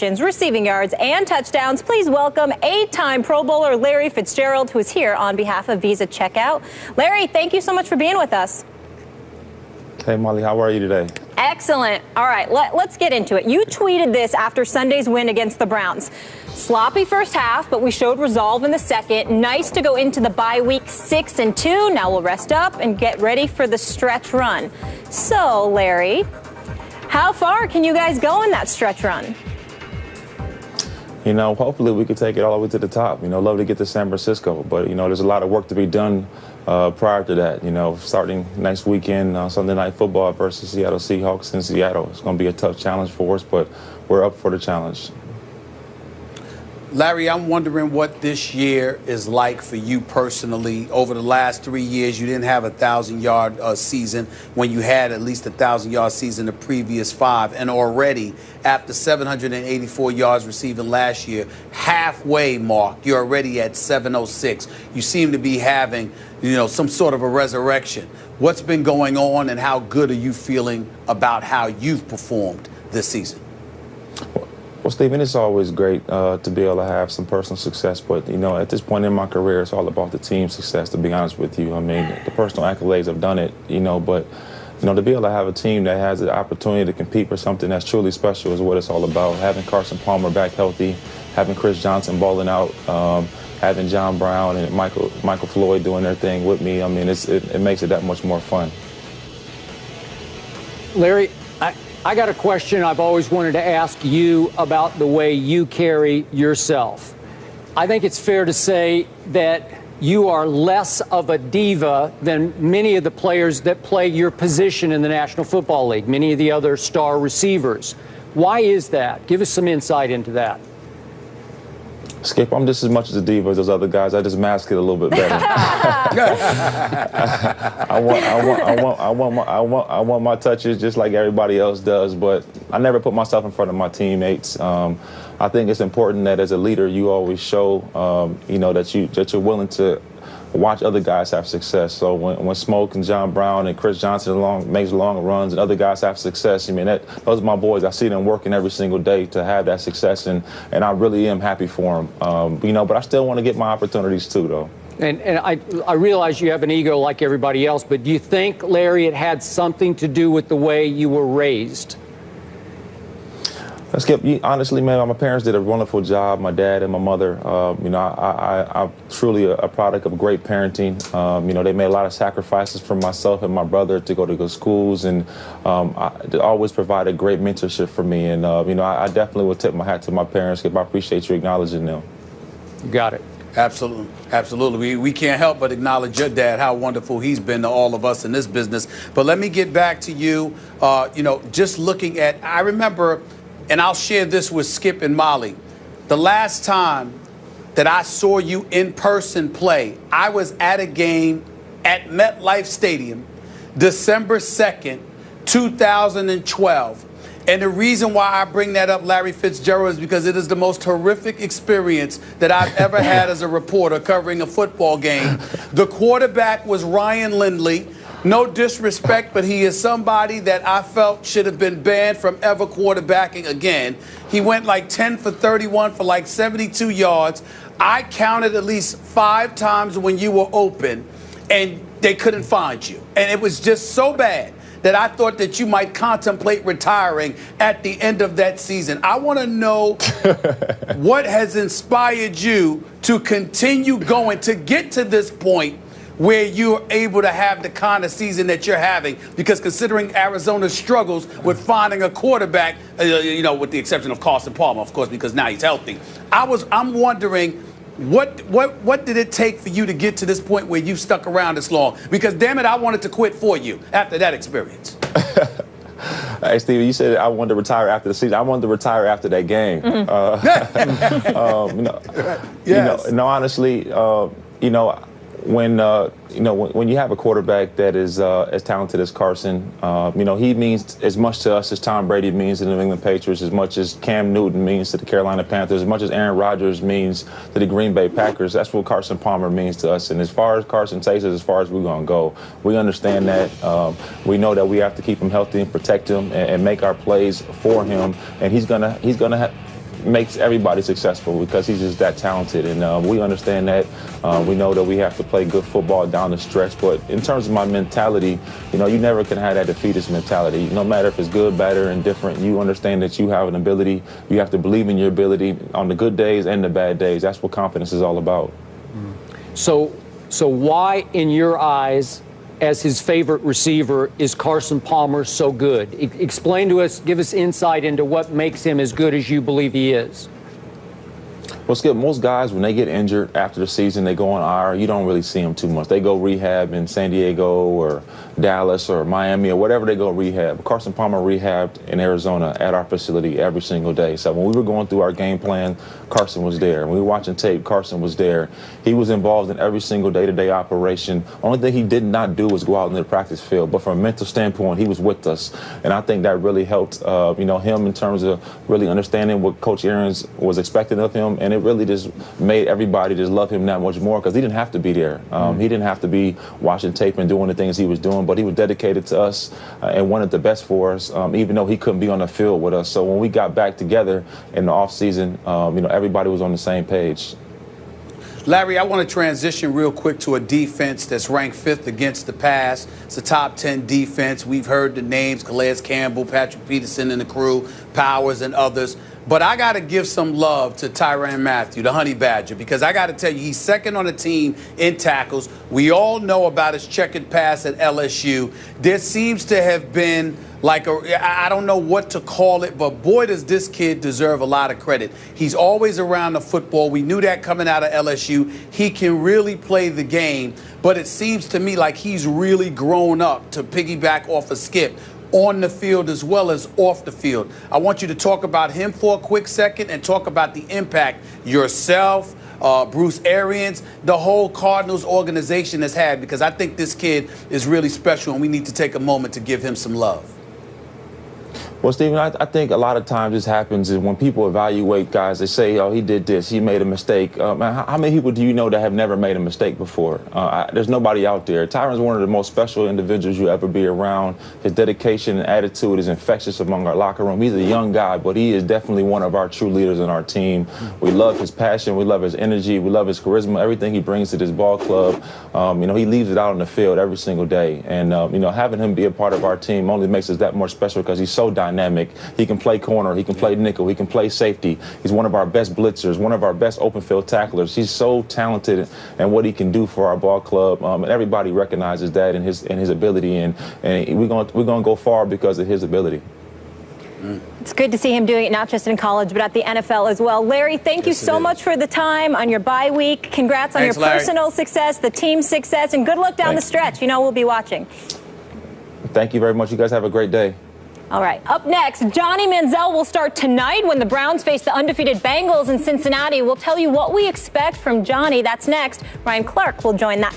receptions, receiving yards, and touchdowns. Please welcome 8-time Pro Bowler Larry Fitzgerald, who is here on behalf of Visa Checkout. Larry, thank you so much for being with us. Hey, Molly, how are you today? Excellent. All right, let's get into it. You tweeted this after Sunday's win against the Browns. Sloppy first half, but we showed resolve in the second. Nice to go into the bye week 6-2. Now we'll rest up and get ready for the stretch run. So, Larry, how far can you guys go in that stretch run? You know, hopefully we could take it all the way to the top. You know, love to get to San Francisco, but, you know, there's a lot of work to be done prior to that. You know, starting next weekend, Sunday Night Football versus Seattle Seahawks in Seattle. It's going to be a tough challenge for us, but we're up for the challenge. Larry, I'm wondering what this year is like for you personally. Over the last 3 years, you didn't have a 1,000-yard season when you had at least a 1,000-yard season the previous 5. And already, after 784 yards receiving last year, halfway mark, you're already at 706. You seem to be having, you know, some sort of a resurrection. What's been going on, and how good are you feeling about how you've performed this season? Well, Stephen, it's always great to be able to have some personal success, but, you know, at this point in my career, it's all about the team success, to be honest with you. I mean, the personal accolades have done it, you know, but, you know, to be able to have a team that has the opportunity to compete for something that's truly special is what it's all about. Having Carson Palmer back healthy, having Chris Johnson balling out, having John Brown and Michael Floyd doing their thing with me, I mean, it makes it that much more fun. Larry, I got a question I've always wanted to ask you about the way you carry yourself. I think it's fair to say that you are less of a diva than many of the players that play your position in the National Football League, many of the other star receivers. Why is that? Give us some insight into that. Skip, I'm just as much as a diva as those other guys. I just mask it a little bit better. I want my touches just like everybody else does, but I never put myself in front of my teammates. I think it's important that as a leader, you always show, you know, that you're willing to watch other guys have success. So when Smoke and John Brown and Chris Johnson makes long runs and other guys have success, I mean, those are my boys. I see them working every single day to have that success, and I really am happy for them. You know, but I still want to get my opportunities too, though. And I realize you have an ego like everybody else, but do you think, Larry, it had something to do with the way you were raised? Skip, honestly, man, my parents did a wonderful job, my dad and my mother. You know, I'm truly a product of great parenting. You know, they made a lot of sacrifices for myself and my brother to go to good schools, and they always provided great mentorship for me. And, you know, I definitely would tip my hat to my parents, Skip. I appreciate you acknowledging them. You got it. Absolutely. Absolutely. We can't help but acknowledge your dad, how wonderful he's been to all of us in this business. But let me get back to you. You know, just looking at, I remember, and I'll share this with Skip and Molly, the last time that I saw you in person play, I was at a game at MetLife Stadium, December 2nd, 2012. And the reason why I bring that up, Larry Fitzgerald, is because it is the most horrific experience that I've ever had as a reporter covering a football game. The quarterback was Ryan Lindley. No disrespect, but he is somebody that I felt should have been banned from ever quarterbacking again. He went like 10 for 31 for like 72 yards. I counted at least 5 times when you were open, and they couldn't find you. And it was just so bad that I thought that you might contemplate retiring at the end of that season. I want to know what has inspired you to continue going, to get to this point where you're able to have the kind of season that you're having, because considering Arizona's struggles with finding a quarterback, you know, with the exception of Carson Palmer, of course, because now he's healthy. I'm wondering, what did it take for you to get to this point where you stuck around this long? Because, damn it, I wanted to quit for you after that experience. Hey, Stevie, you said I wanted to retire after the season. I wanted to retire after that game. No, honestly, you know, when you have a quarterback that is as talented as Carson, you know, he means as much to us as Tom Brady means to the New England Patriots, as much as Cam Newton means to the Carolina Panthers, as much as Aaron Rodgers means to the Green Bay Packers. That's what Carson Palmer means to us. And as far as Carson takes us, as far as we're going to go, we understand that. We know that we have to keep him healthy and protect him and make our plays for him. And he's gonna makes everybody successful because he's just that talented. And we understand that. We know that we have to play good football down the stretch. But in terms of my mentality, you never can have that defeatist mentality. No matter if it's good, bad, or indifferent, you understand that you have an ability. You have to believe in your ability on the good days and the bad days. That's what confidence is all about. So why, in your eyes, as his favorite receiver, is Carson Palmer so good? Explain to us, give us insight into what makes him as good as you believe he is. Well, Skip, most guys, when they get injured after the season, they go on IR. You don't really see them too much. They go rehab in San Diego or Dallas or Miami or whatever they go rehab. Carson Palmer rehabbed in Arizona at our facility every single day. So when we were going through our game plan, Carson was there. When we were watching tape, Carson was there. He was involved in every single day-to-day operation. Only thing he did not do was go out into the practice field. But from a mental standpoint, he was with us. And I think that really helped, him in terms of really understanding what Coach Arians was expecting of him. And it really just made everybody just love him that much more because he didn't have to be there. He didn't have to be watching tape and doing the things he was doing, but he was dedicated to us and wanted the best for us, even though he couldn't be on the field with us. So when we got back together in the offseason, everybody was on the same page. Larry, I want to transition real quick to a defense that's ranked 5th against the pass. It's a top 10 defense. We've heard the names, Calais Campbell, Patrick Peterson and the crew, Powers and others. But I got to give some love to Tyrann Mathieu, the Honey Badger, because I got to tell you, he's second on the team in tackles. We all know about his checkered pass at LSU. There seems to have been I don't know what to call it, but boy, does this kid deserve a lot of credit. He's always around the football. We knew that coming out of LSU. He can really play the game, but it seems to me like he's really grown up, to piggyback off of Skip, on the field as well as off the field. I want you to talk about him for a quick second and talk about the impact yourself, Bruce Arians, the whole Cardinals organization has had, because I think this kid is really special and we need to take a moment to give him some love. Well, Stephen, I think a lot of times this happens is when people evaluate guys, they say, oh, he did this, he made a mistake. How many people do you know that have never made a mistake before? There's nobody out there. Tyrann's one of the most special individuals you'll ever be around. His dedication and attitude is infectious among our locker room. He's a young guy, but he is definitely one of our true leaders in our team. We love his passion. We love his energy. We love his charisma, everything he brings to this ball club. He leaves it out on the field every single day. And, having him be a part of our team only makes us that more special because he's so dynamic. He can play corner, he can play nickel, he can play safety. He's one of our best blitzers, one of our best open field tacklers. He's so talented and what he can do for our ball club, and everybody recognizes that in his ability, and we're going to go far because of his ability. It's good to see him doing it not just in college, but at the NFL as well. Larry, thank you so much for the time on your bye week. Congrats on your personal success, the team success, and good luck down the stretch. We'll be watching. Thank you very much. You guys have a great day. All right, up next, Johnny Manziel will start tonight when the Browns face the undefeated Bengals in Cincinnati. We'll tell you what we expect from Johnny. That's next. Ryan Clark will join that.